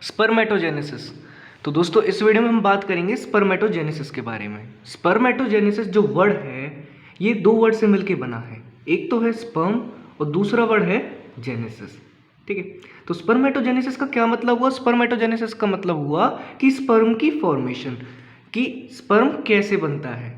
Spermatogenesis. तो दोस्तों इस वीडियो में हम बात करेंगे स्पर्मेटोजेनेसिस के बारे में। स्पर्मेटोजेनेसिस जो वर्ड है ये दो वर्ड से मिलके बना है, एक तो है स्पर्म और दूसरा वर्ड है जेनेसिस। ठीक है, तो स्पर्मेटोजेनेसिस का क्या मतलब हुआ? स्पर्मेटोजेनेसिस का मतलब हुआ कि स्पर्म की फॉर्मेशन, कि स्पर्म कैसे बनता है।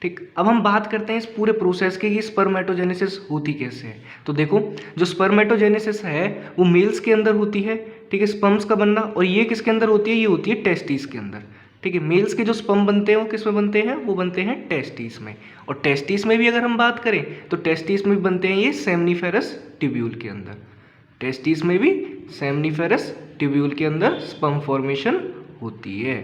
ठीक, अब हम बात करते हैं इस पूरे प्रोसेस की कि स्पर्मेटोजेनेसिस होती कैसे है। तो देखो, जो स्पर्मेटोजेनेसिस है वो मेल्स के अंदर होती है, ठीक है, स्पर्म्स का बनना। और ये किसके अंदर होती है? ये होती है टेस्टिस के अंदर। ठीक है, मेल्स के जो स्पर्म बनते हैं वो किस में बनते हैं? वो बनते हैं टेस्टिस में। और टेस्टिस में भी अगर हम बात करें तो टेस्टिस में भी बनते हैं ये सेमनीफेरस ट्यूब्यूल के अंदर। टेस्टिस में भी सेमनीफेरस ट्यूब्यूल के अंदर स्पर्म फॉर्मेशन होती है।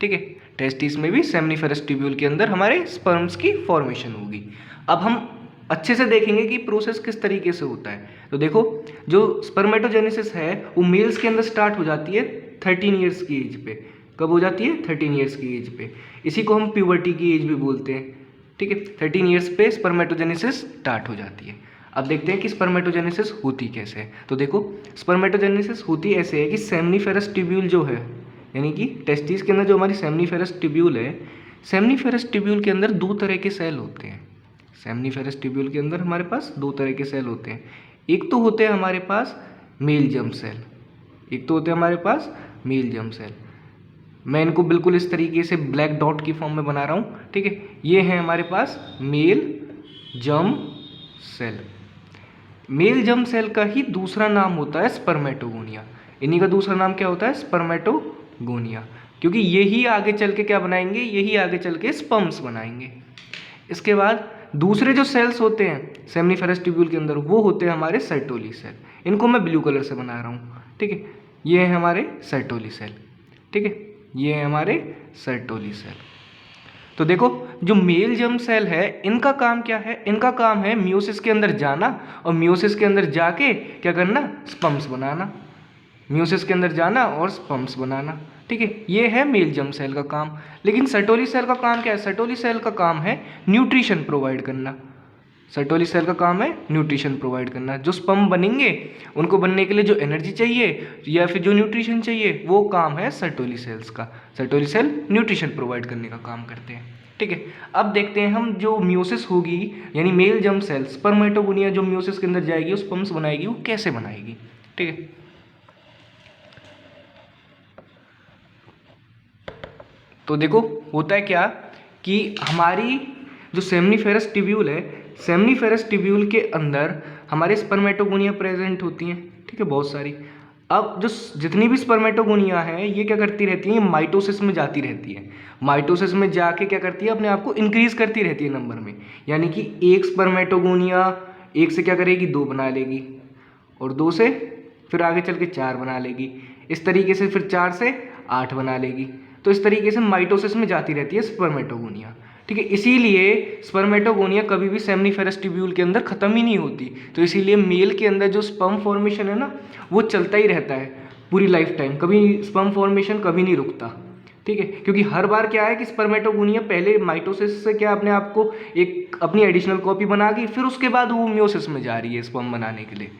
ठीक है, टेस्टिस में भी सेमनीफेरस ट्यूब्यूल के अंदर हमारे स्पर्म्स की फॉर्मेशन होगी। अब हम अच्छे से देखेंगे कि प्रोसेस किस तरीके से होता है। तो देखो, जो स्पर्मेटोजेनेसिस है वो मेल्स के अंदर स्टार्ट हो जाती है 13 ईयर्स की एज पे। कब हो जाती है? 13 ईयर्स की एज पे। इसी को हम प्यूबर्टी की एज भी बोलते हैं। ठीक है, 13 ईयर्स पे स्पर्मेटोजेनेसिस स्टार्ट हो जाती है। अब देखते हैं कि स्पर्मेटोजेनेसिस होती कैसे है। तो देखो, स्पर्मेटोजेनेसिस होती ऐसे है कि सेमनीफेरस ट्यूब्यूल जो है, यानी कि टेस्टिस के अंदर जो हमारी सेमनीफेरस ट्यूब्यूल है, सेमनीफेरस ट्यूब्यूल के अंदर दो तरह के सेल होते हैं। सेमनीफेरस ट्यूब्यूल के अंदर हमारे पास दो तरह के सेल होते हैं। एक तो होते हैं हमारे पास मेल जर्म सेल, एक तो होते हैं हमारे पास मेल जर्म सेल। मैं इनको बिल्कुल इस तरीके से ब्लैक डॉट की फॉर्म में बना रहा हूँ। ठीक है, ये है हमारे पास male germ cell. Male germ cell का ही दूसरा नाम होता है स्पर्मेटोगोनिया। इन्हीं का दूसरा नाम क्या होता है? स्पर्मेटोगोनिया। क्योंकि यही आगे चल के क्या बनाएंगे? यही आगे चल के स्पर्म्स बनाएंगे। इसके बाद दूसरे जो सेल्स होते हैं सेमनीफेरस ट्यूब्यूल के अंदर वो होते हैं हमारे सर्टोली सेल। इनको मैं ब्लू कलर से बना रहा हूँ। ठीक है, ये है हमारे सर्टोली सेल। ठीक है, ये है हमारे सर्टोली सेल। तो देखो, जो मेल जर्म सेल है इनका काम क्या है? इनका काम है मियोसिस के अंदर जाना और मियोसिस के अंदर जाके क्या करना? स्पर्म्स बनाना। मियोसिस के अंदर जाना और स्पर्म्स बनाना। ठीक है, ये है मेल जर्म सेल का काम। लेकिन सर्टोली सेल का काम क्या है? सर्टोली सेल का काम है न्यूट्रिशन प्रोवाइड करना। सर्टोली सेल का काम है न्यूट्रिशन प्रोवाइड करना। जो स्पर्म बनेंगे उनको बनने के लिए जो एनर्जी चाहिए या फिर जो न्यूट्रिशन चाहिए वो काम है सर्टोली सेल्स का। सर्टोली सेल न्यूट्रिशन प्रोवाइड करने का काम करते हैं। ठीक है, अब देखते हैं हम जो मियोसिस होगी, यानी मेल जर्म सेल स्पर्मेटोगोनिया जो मियोसिस के अंदर जाएगी, उस स्पर्म्स बनाएगी, वो कैसे बनाएगी। ठीक है, तो देखो होता है क्या कि हमारी जो सेमनीफेरस ट्यूब्यूल है, सेमनीफेरस ट्यूब्यूल के अंदर हमारे स्पर्मेटोगोनिया प्रेजेंट होती हैं। ठीक है, बहुत सारी। अब जो जितनी भी स्पर्मेटोगोनिया है ये क्या करती रहती हैं? ये माइटोसिस में जाती रहती है। माइटोसिस में जाके क्या करती है? अपने आप को इंक्रीज करती रहती है नंबर में। यानी कि एक स्पर्मेटोगोनिया एक से क्या करेगी? दो बना लेगी, और दो से फिर आगे चल के चार बना लेगी, इस तरीके से फिर चार से आठ बना लेगी। तो इस तरीके से माइटोसिस में जाती रहती है स्पर्मेटोगोनिया। ठीक है, इसीलिए स्पर्मेटोगोनिया कभी भी सेमनीफेरस ट्यूब्यूल के अंदर खत्म ही नहीं होती। तो इसीलिए मेल के अंदर जो स्पर्म फॉर्मेशन है ना, वो चलता ही रहता है पूरी लाइफ टाइम। कभी स्पर्म फॉर्मेशन कभी नहीं रुकता। ठीक है, क्योंकि हर बार क्या है कि स्पर्मेटोगोनिया पहले माइटोसिस से क्या अपने आप को एक अपनी एडिशनल कॉपी बना गई, फिर उसके बाद वो मियोसिस में जा रही है स्पर्म बनाने के लिए।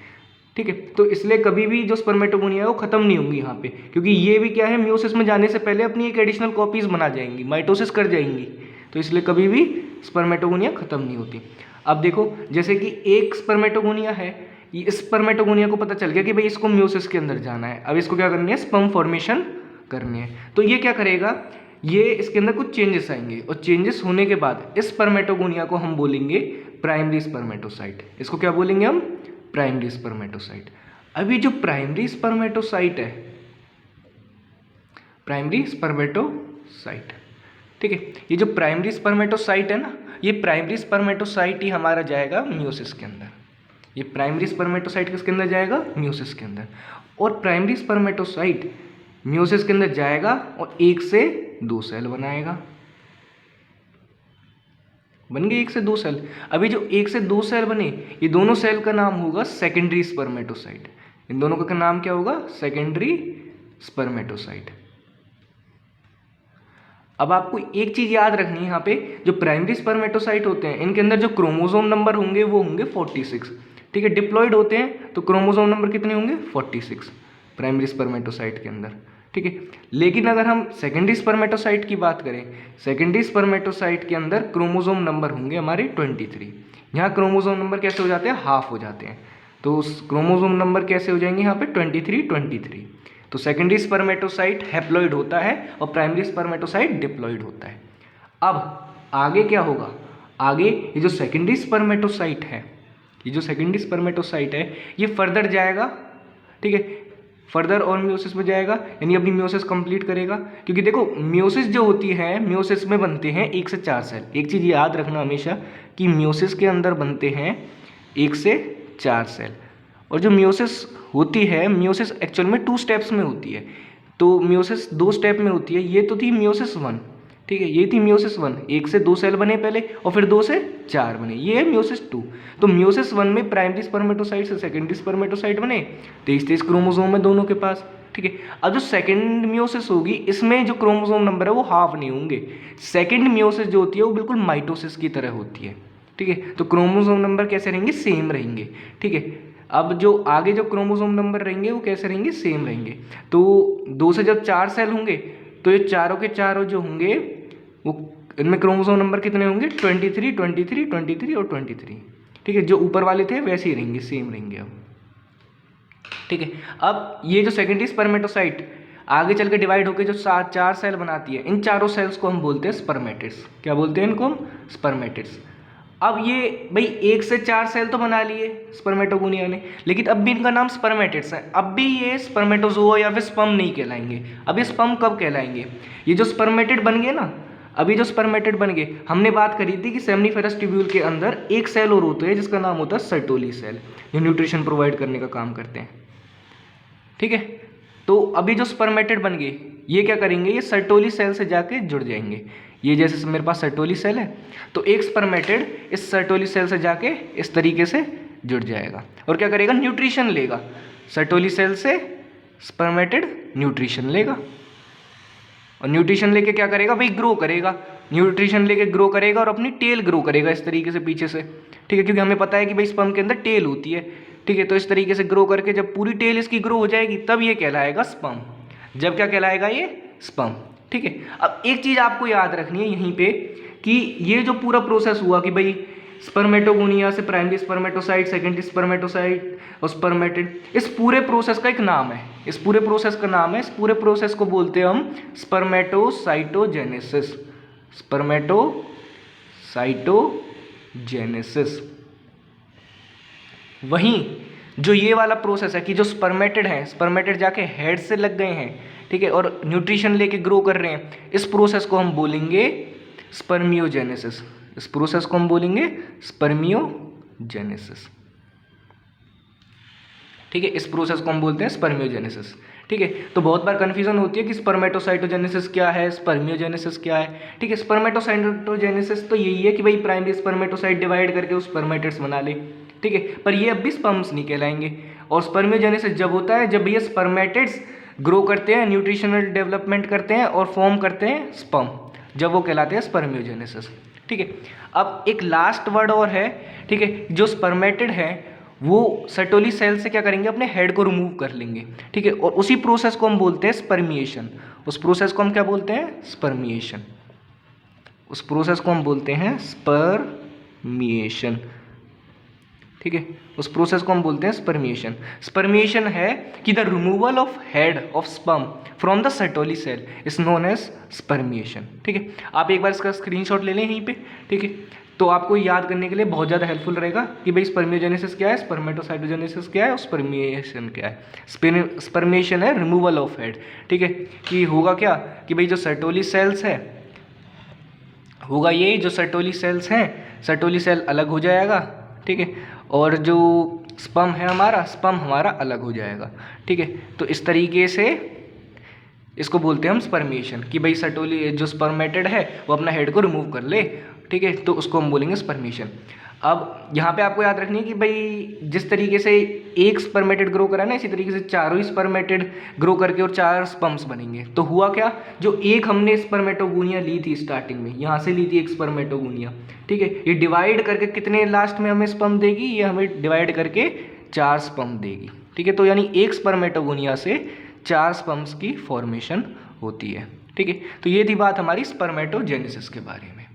ठीक है, तो इसलिए कभी भी जो स्पर्मेटोगोनिया है वो खत्म नहीं होंगी यहाँ पे, क्योंकि ये भी क्या है, मियोसिस में जाने से पहले अपनी एक एडिशनल कॉपीज बना जाएंगी, माइटोसिस कर जाएंगी। तो इसलिए कभी भी स्पर्मेटोगोनिया खत्म नहीं होती। अब देखो, जैसे कि एक स्पर्मेटोगोनिया है, इस स्पर्मेटोगोनिया को पता चल गया कि भाई इसको मियोसिस के अंदर जाना है, अब इसको क्या करनी है? स्पर्म फॉर्मेशन करनी है। तो ये क्या करेगा? ये इसके अंदर कुछ चेंजेस आएंगे, और चेंजेस होने के बाद इस स्पर्मेटोगोनिया को हम बोलेंगे प्राइमरी स्पर्मेटोसाइट। इसको क्या बोलेंगे हम? Primary spermatocyte. अब ये जो प्राइमरी स्पर्मेटोसाइट है, प्राइमरी स्पर्मेटोसाइट, ठीक है, ये जो प्राइमरी स्पर्मेटोसाइट है ना, ये प्राइमरी स्पर्मेटोसाइट ही हमारा जाएगा मियोसिस के अंदर। ये प्राइमरी स्पर्मेटोसाइट किसके अंदर जाएगा? मियोसिस के अंदर। और प्राइमरी स्पर्मेटोसाइट मियोसिस के अंदर जाएगा और एक से दो सेल बनाएगा। बन गए एक से दो सेल। अभी जो एक से दो सेल बने, ये दोनों सेल का नाम होगा सेकेंडरी स्पर्मेटोसाइट। इन दोनों का नाम क्या होगा? Secondary spermatocyte. अब आपको एक चीज याद रखनी है, यहाँ पे जो प्राइमरी स्पर्मेटोसाइट होते हैं इनके अंदर जो क्रोमोसोम नंबर होंगे वो होंगे 46। ठीक है, डिप्लॉयड होते हैं तो क्रोमोसोम नंबर कितने होंगे? 46। प्राइमरी स्पर्मेटोसाइट के अंदर, ठीक है। लेकिन अगर हम सेकेंडरी स्पर्मेटोसाइट की बात करें, सेकेंडरी स्पर्मेटोसाइट के अंदर क्रोमोसोम नंबर होंगे हमारे 23। यहाँ क्रोमोसोम नंबर कैसे हो जाते हैं, हाफ हो जाते हैं, तो उस क्रोमोसोम नंबर कैसे हो जाएंगे यहाँ पे 23। तो सेकेंडरी स्पर्मेटोसाइट हैप्लॉइड होता है और प्राइमरी स्पर्मेटोसाइट डिप्लॉइड होता है। अब आगे क्या होगा, आगे ये जो सेकेंडरी स्पर्मेटोसाइट है, ये जो सेकेंडरी स्पर्मेटोसाइट है ये फर्दर जाएगा, ठीक है, फर्दर और मियोसिस में जाएगा, यानी अपनी मियोसिस कंप्लीट करेगा। क्योंकि देखो मियोसिस जो होती है, मियोसिस में बनते हैं 1 से 4 सेल। एक चीज़ याद रखना हमेशा कि मियोसिस के अंदर बनते हैं 1 से 4 सेल, और जो मियोसिस होती है, मियोसिस एक्चुअल में 2 स्टेप्स में होती है। तो मियोसिस 2 स्टेप में होती है। ये तो थी मियोसिस 1, ठीक है, ये थी मियोसिस 1, 1 से 2 सेल बने पहले और फिर 2 से 4 बने, ये है मियोसिस 2। तो मियोसिस 1 में प्राइमरी स्पर्मेटोसाइट से सेकेंडरी स्पर्मेटोसाइट बने, 23 क्रोमोसोम है दोनों के पास, ठीक है। अब जो सेकेंड मियोसिस होगी इसमें जो क्रोमोसोम नंबर है वो हाफ नहीं होंगे। सेकेंड मियोसिस जो होती है वो बिल्कुल माइटोसिस की तरह होती है, ठीक है। तो क्रोमोसोम नंबर कैसे रहेंगे, सेम रहेंगे, ठीक है। अब जो आगे जो क्रोमोसोम नंबर रहेंगे वो कैसे रहेंगे, सेम रहेंगे। तो 2 से जब 4 सेल होंगे तो ये चारों के चारों जो होंगे वो इनमें क्रोमोसोम नंबर कितने होंगे, 23, 23, 23 और 23, ठीक है। जो ऊपर वाले थे वैसे ही रहेंगे, सेम रहेंगे अब, ठीक है। अब ये जो सेकेंडरी स्पर्मेटोसाइट आगे चल के डिवाइड होकर जो 4 सेल बनाती है, इन चारों सेल्स को हम बोलते हैं स्पर्मेटिड्स। क्या बोलते हैं इनको हम, स्पर्मेटिड्स। अब ये भाई 1 से 4 सेल तो बना लिए स्पर्मेटोगोनिया ने, लेकिन अब भी इनका नाम स्पर्मेटिड्स है। अब भी ये स्पर्मेटोजोआ या फिर स्पर्म नहीं कहलाएंगे। अब ये स्पर्म कब कहलाएंगे, ये जो स्पर्मेटिड बन गए ना, अभी जो स्पर्मेटिड बन गए, हमने बात करी थी कि सेमनीफेरस ट्यूब्यूल के अंदर एक सेल और होते हैं जिसका नाम होता है सर्टोली सेल, जो न्यूट्रिशन प्रोवाइड करने का काम करते हैं, ठीक है। तो अभी जो स्पर्मेटिड बन गए ये क्या करेंगे, ये सर्टोली सेल से जाके जुड़ जाएंगे। ये जैसे मेरे पास सर्टोली सेल है तो एक स्पर्मेटिड इस सर्टोली सेल से जाके इस तरीके से जुड़ जाएगा और क्या करेगा, न्यूट्रिशन लेगा। सर्टोली सेल से स्पर्मेटिड न्यूट्रिशन लेगा और न्यूट्रिशन लेके क्या करेगा भाई, ग्रो करेगा। न्यूट्रिशन लेके ग्रो करेगा और अपनी टेल ग्रो करेगा इस तरीके से पीछे से, ठीक है, क्योंकि हमें पता है कि भाई स्पर्म के अंदर टेल होती है, ठीक है। तो इस तरीके से ग्रो करके जब पूरी टेल इसकी ग्रो हो जाएगी तब ये कहलाएगा स्पर्म। जब क्या कहलाएगा, ये स्पर्म, ठीक है। अब एक चीज़ आपको याद रखनी है यहीं पे कि ये जो पूरा प्रोसेस हुआ कि भाई स्पर्मेटोगोनिया से प्राइमरी स्पर्मेटोसाइट, सेकेंडरी स्पर्मेटोसाइट और स्पर्मेटिड, इस पूरे प्रोसेस का एक नाम है, इस पूरे प्रोसेस का नाम है, इस पूरे प्रोसेस को बोलते हैं हम स्पर्मेटोसाइटोजेनेसिस। स्पर्मेटोसाइटोजेनेसिस। वहीं जो ये वाला प्रोसेस है कि जो स्पर्मेटिड हैं, स्पर्मेटिड जाके हेड से लग गए हैं, ठीक है, और न्यूट्रिशन लेके ग्रो कर रहे हैं, इस प्रोसेस को हम बोलेंगे स्पर्मियोजेनेसिस। इस प्रोसेस को हम बोलेंगे स्पर्मियोजेनेसिस, ठीक है। इस प्रोसेस को हम बोलते हैं स्पर्मियोजेनेसिस, ठीक है। तो बहुत बार कंफ्यूजन होती है कि स्पर्मेटोसाइटोजेनेसिस क्या है, स्पर्मियोजेनेसिस क्या है, ठीक है। स्पर्मेटोसाइटोजेनेसिस तो यही है कि भाई प्राइमरी स्पर्मेटोसाइट डिवाइड करके उस स्पर्मेटिड्स बना ले, ठीक है, पर ये अब भी स्पर्म्स नहीं कहलाएंगे। और स्पर्मियोजेनेसिस जब होता है जब ये स्पर्मेटिड्स ग्रो करते हैं, न्यूट्रिशनल डेवलपमेंट करते हैं और फॉर्म करते हैं स्पर्म, जब वो कहलाते हैं स्पर्मियोजेनेसिस, ठीक है। अब एक लास्ट वर्ड और है, ठीक है, जो स्पर्मेटिड है वो सर्टोली सेल से क्या करेंगे, अपने हेड को रिमूव कर लेंगे, ठीक है, और उसी प्रोसेस को हम बोलते हैं स्पर्मिएशन। उस प्रोसेस को हम क्या बोलते हैं, स्पर्मिएशन। उस प्रोसेस को हम बोलते हैं स्पर्मिएशन, ठीक है। उस प्रोसेस को हम बोलते हैं स्पर्मिएशन। स्पर्मिएशन है कि the removal of head of sperm from the Sertoli cell is known as spermiation, ठीक है। आप एक बार इसका स्क्रीनशॉट ले लें यहीं पे, ठीक है, तो आपको याद करने के लिए बहुत ज़्यादा हेल्पफुल रहेगा कि भाई स्पर्मियोजेनेसिस क्या है, स्पर्मेटोसाइटोजेनेसिस क्या है और स्पर्मिएशन क्या है। स्पर्मिएशन है रिमूवल ऑफ हेड, ठीक है, कि होगा क्या कि भाई जो सर्टोली सेल्स है, होगा ये, जो सर्टोली सेल्स हैं, सर्टोली सेल अलग हो जाएगा, ठीक है, और जो स्पर्म है हमारा, स्पर्म हमारा अलग हो जाएगा, ठीक है। तो इस तरीके से इसको बोलते हैं हम स्पर्मिएशन कि भाई सर्टोली जो स्पर्मेटिड है वो अपना हेड को रिमूव कर ले, ठीक है, तो उसको हम बोलेंगे स्पर्मिएशन। अब यहाँ पे आपको याद रखनी है कि भाई जिस तरीके से एक स्पर्मेटिड ग्रो करा ना, इसी तरीके से चारों ही स्पर्मेटिड ग्रो करके और 4 स्पर्म्स बनेंगे। तो हुआ क्या, जो एक हमने स्पर्मेटोगोनिया ली थी स्टार्टिंग में, यहाँ से ली थी एक स्पर्मेटोगोनिया, ठीक है, ये डिवाइड करके कितने लास्ट में हमें स्पर्म देगी, ये हमें डिवाइड करके 4 स्पर्म देगी, ठीक है, तो यानी एक स्पर्मेटोगोनिया से 4 स्पर्म्स की फॉर्मेशन होती है। ठीक है, तो ये थी बात हमारी स्पर्मेटोजेनेसिस के बारे में।